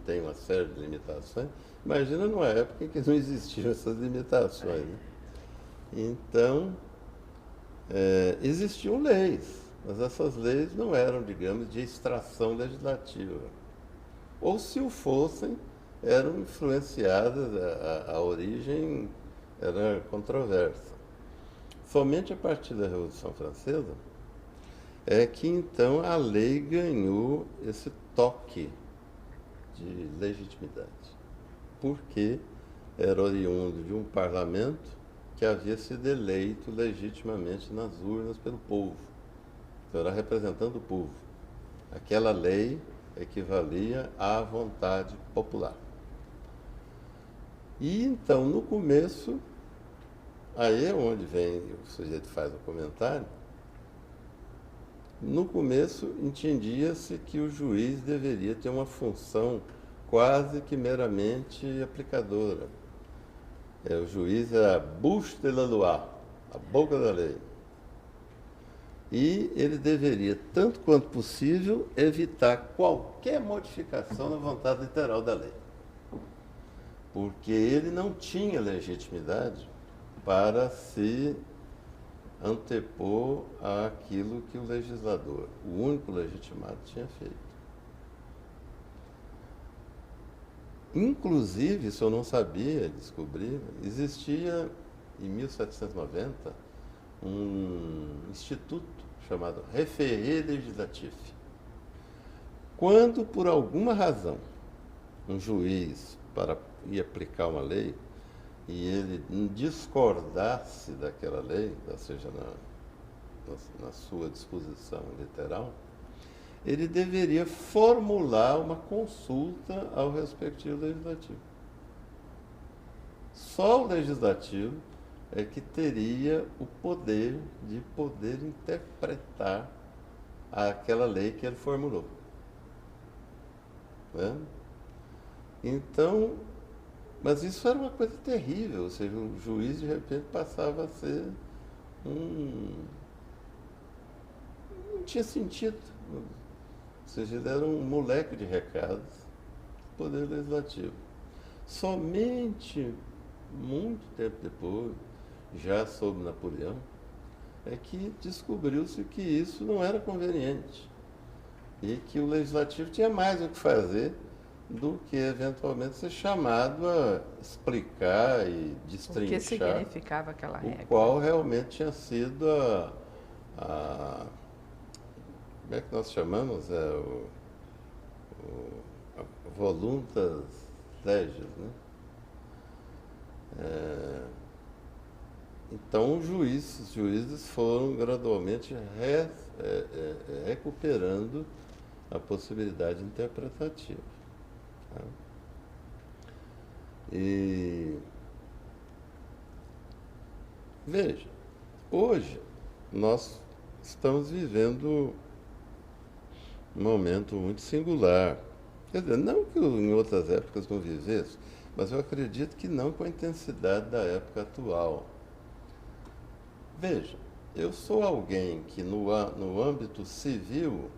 tem uma série de limitações, imagina numa época em que não existiam essas limitações. Né? Então, existiam leis, mas essas leis não eram, digamos, de extração legislativa. Ou, se o fossem, eram influenciadas, a origem era controversa. Somente a partir da Revolução Francesa é que, então, a lei ganhou esse toque de legitimidade, porque era oriundo de um parlamento que havia sido eleito legitimamente nas urnas pelo povo. Então era representando o povo. Aquela lei equivalia à vontade popular. E então, no começo, aí é onde vem, o sujeito faz o comentário, no começo entendia-se que o juiz deveria ter uma função quase que meramente aplicadora. O juiz era a bouche de la loi, a boca da lei. E ele deveria, tanto quanto possível, evitar qualquer modificação na vontade literal da lei. Porque ele não tinha legitimidade para se antepor àquilo que o legislador, o único legitimado, tinha feito. Inclusive, isso eu não sabia, descobri, existia em 1790 um instituto chamado Référé Législatif. Quando, por alguma razão, um juiz, para ir aplicar uma lei, e ele discordasse daquela lei, ou seja, na sua disposição literal, ele deveria formular uma consulta ao respectivo legislativo. Só o legislativo é que teria o poder de poder interpretar aquela lei que ele formulou. Né? Então, mas isso era uma coisa terrível, ou seja, o juiz de repente passava a ser não tinha sentido. Ou seja, ele era um moleque de recados do Poder Legislativo. Somente muito tempo depois, já sob Napoleão, é que descobriu-se que isso não era conveniente e que o Legislativo tinha mais o que fazer do que eventualmente ser chamado a explicar e destrinchar o que significava aquela regra. O qual realmente tinha sido como é que nós chamamos? A voluntas legis, né? Então os juízes foram gradualmente recuperando a possibilidade interpretativa. Tá? E veja, hoje nós estamos vivendo um momento muito singular. Quer dizer, não que em outras épocas não vivesse, mas eu acredito que não com a intensidade da época atual. Veja, eu sou alguém que no âmbito civil,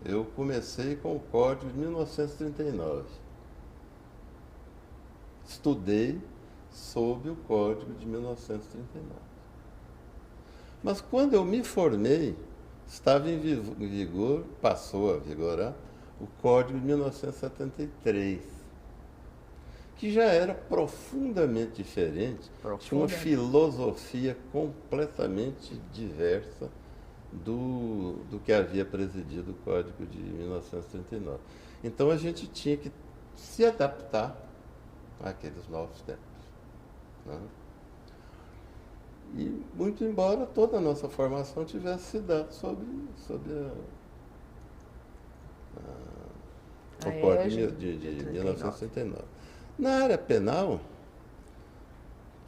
eu comecei com o Código de 1939. Estudei sob o Código de 1939. Mas quando eu me formei, estava em vigor, passou a vigorar, o Código de 1973, que já era profundamente diferente, tinha uma filosofia completamente diversa do que havia presidido o Código de 1939. Então a gente tinha que se adaptar àqueles novos tempos. Né? E muito embora toda a nossa formação tivesse se dado sob o Código de 1939. Na área penal,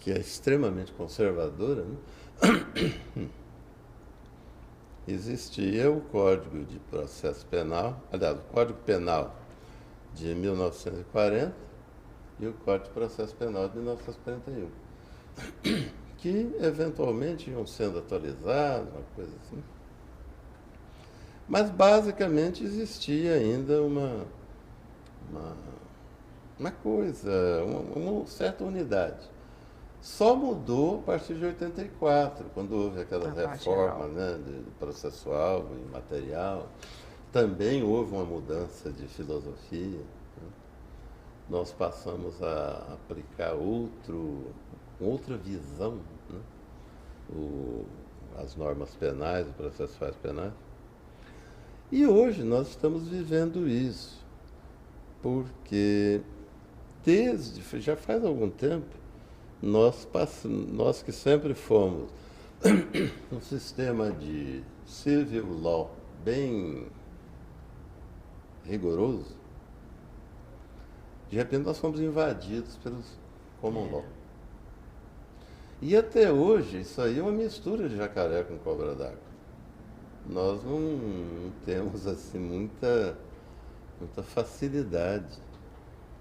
que é extremamente conservadora, né? Existia o Código de Processo Penal, aliás, o Código Penal de 1940 e o Código de Processo Penal de 1941, que eventualmente iam sendo atualizados, uma coisa assim. Mas basicamente existia ainda uma certa unidade. Só mudou a partir de 84, quando houve aquela reforma, né, de processual e material. Também houve uma mudança de filosofia. Né? Nós passamos a aplicar outra visão, né? As normas penais, os processuais penais. E hoje nós estamos vivendo isso. porque já faz algum tempo, nós que sempre fomos um sistema de civil law bem rigoroso, de repente nós fomos invadidos pelos common law. E até hoje, isso aí é uma mistura de jacaré com cobra d'água. Nós não temos assim muita facilidade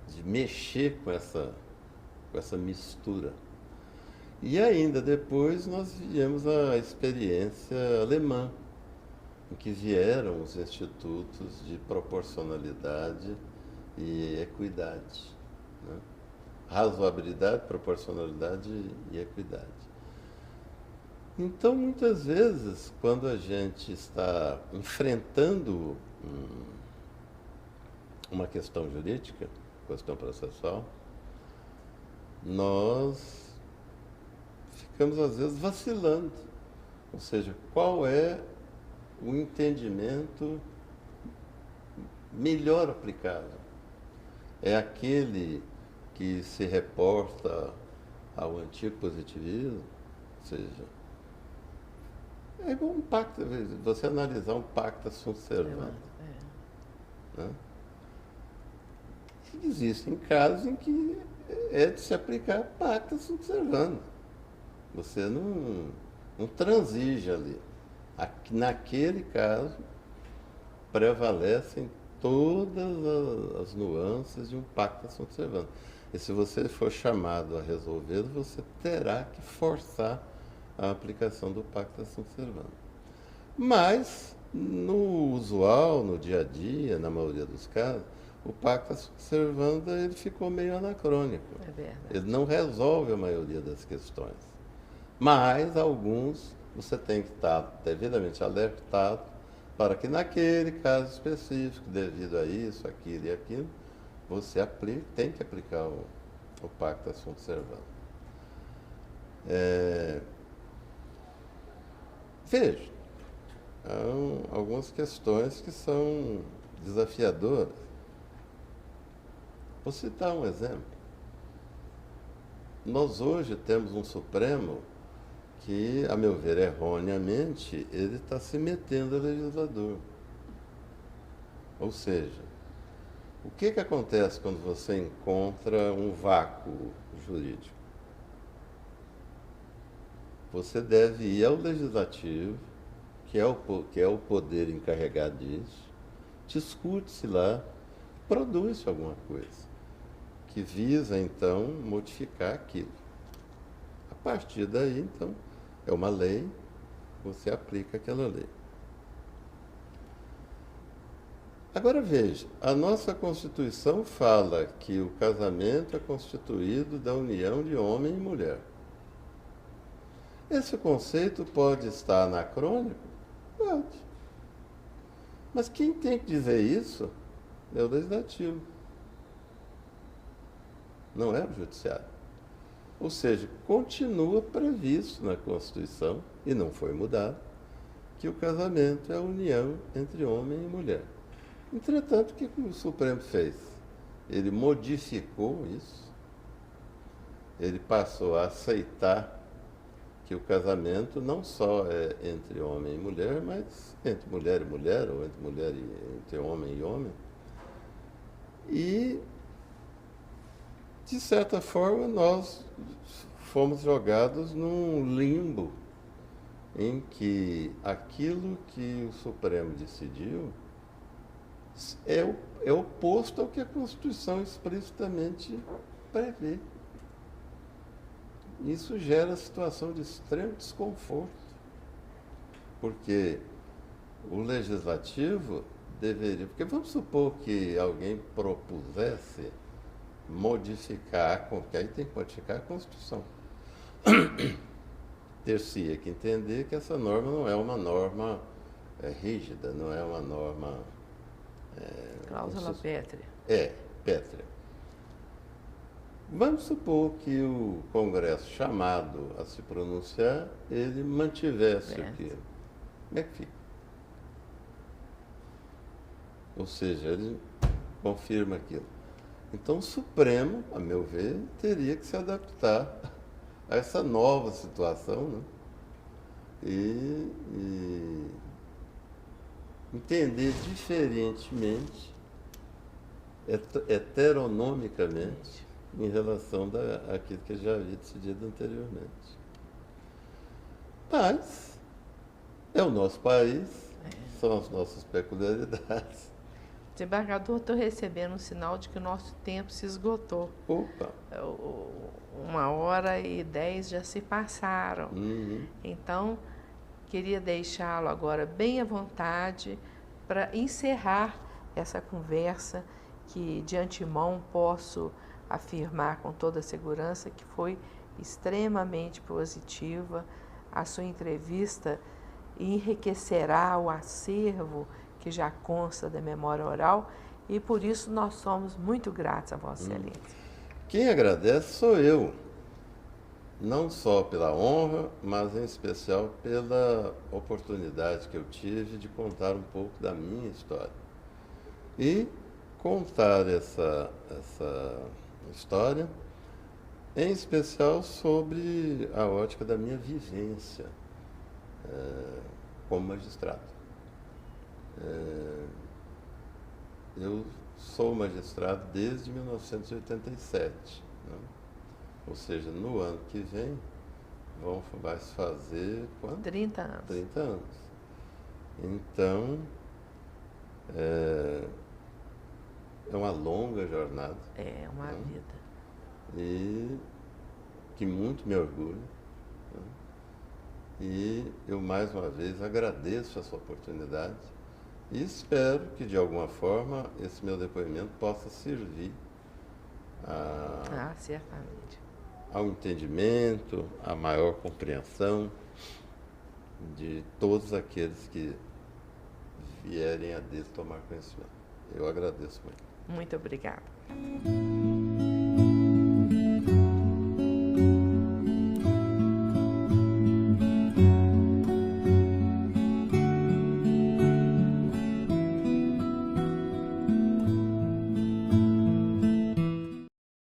de mexer com essa mistura. E ainda depois nós vivemos a experiência alemã, em que vieram os institutos de proporcionalidade e equidade, né? Razoabilidade, proporcionalidade e equidade. Então, muitas vezes, quando a gente está enfrentando uma questão jurídica, questão processual, nós ficamos, às vezes, vacilando. Ou seja, qual é o entendimento melhor aplicável? É aquele que se reporta ao antigo positivismo? Ou seja, é igual um pacto, você analisar um pacta sunt servanda. Né? Existem casos em que é de se aplicar pacta sunt servanda. Você não transige ali. Naquele caso, prevalecem todas as nuances de um pacta sunt servanda. E se você for chamado a resolver, você terá que forçar a aplicação do pacta sunt servanda. Mas, no usual, no dia a dia, na maioria dos casos, o pacta sunt servanda ele ficou meio anacrônico. É verdade. Ele não resolve a maioria das questões. Mas, alguns, você tem que estar devidamente alertado para que naquele caso específico, devido a isso, aquilo e aquilo, você tem que aplicar o pacta sunt servanda. Veja, há algumas questões que são desafiadoras. Vou citar um exemplo. Nós hoje temos um Supremo que, a meu ver, erroneamente, ele está se metendo ao legislador. Ou seja, o que acontece quando você encontra um vácuo jurídico? Você deve ir ao legislativo, que é o poder encarregado disso, discute-se lá, produz alguma coisa, que visa, então, modificar aquilo. A partir daí, então, é uma lei, você aplica aquela lei. Agora veja, a nossa Constituição fala que o casamento é constituído da união de homem e mulher. Esse conceito pode estar anacrônico? Pode. Mas quem tem que dizer isso é o legislativo. Não é o judiciário. Ou seja, continua previsto na Constituição, e não foi mudado, que o casamento é a união entre homem e mulher. Entretanto, o que o Supremo fez? Ele modificou isso, ele passou a aceitar que o casamento não só é entre homem e mulher, mas entre mulher e mulher, ou entre mulher entre homem e homem. E, de certa forma, nós fomos jogados num limbo em que aquilo que o Supremo decidiu é oposto ao que a Constituição explicitamente prevê. Isso gera situação de extremo desconforto, porque o legislativo deveria... Porque vamos supor que alguém propusesse modificar, porque aí tem que modificar a Constituição. Ter-se-ia que entender que essa norma não é uma norma rígida, não é uma norma... Cláusula pétrea. Pétrea. Vamos supor que o Congresso, chamado a se pronunciar, ele mantivesse aquilo. Como é que fica? Ou seja, ele confirma aquilo. Então, o Supremo, a meu ver, teria que se adaptar a essa nova situação, né? E entender diferentemente, heteronomicamente, em relação àquilo que já havia decidido anteriormente. Mas é o nosso país, são as nossas peculiaridades. Desembargador, estou recebendo um sinal de que o nosso tempo se esgotou. Opa! 1h10 já se passaram. Uhum. Então, queria deixá-lo agora bem à vontade para encerrar essa conversa, que de antemão posso afirmar com toda segurança que foi extremamente positiva. A sua entrevista enriquecerá o acervo que já consta da memória oral e por isso nós somos muito gratos a Vossa Excelência. Quem agradece sou eu, não só pela honra, mas em especial pela oportunidade que eu tive de contar um pouco da minha história. E contar essa história, em especial sobre a ótica da minha vivência como magistrado. Eu sou magistrado desde 1987, né? Ou seja, no ano que vem vai se fazer quanto? 30 anos. 30 anos. Então, é uma longa jornada. É uma vida. E que muito me orgulho. Né? E eu, mais uma vez, agradeço essa oportunidade e espero que, de alguma forma, esse meu depoimento possa servir certamente. ao entendimento, à maior compreensão de todos aqueles que vierem a tomar conhecimento. Eu agradeço muito. Muito obrigada.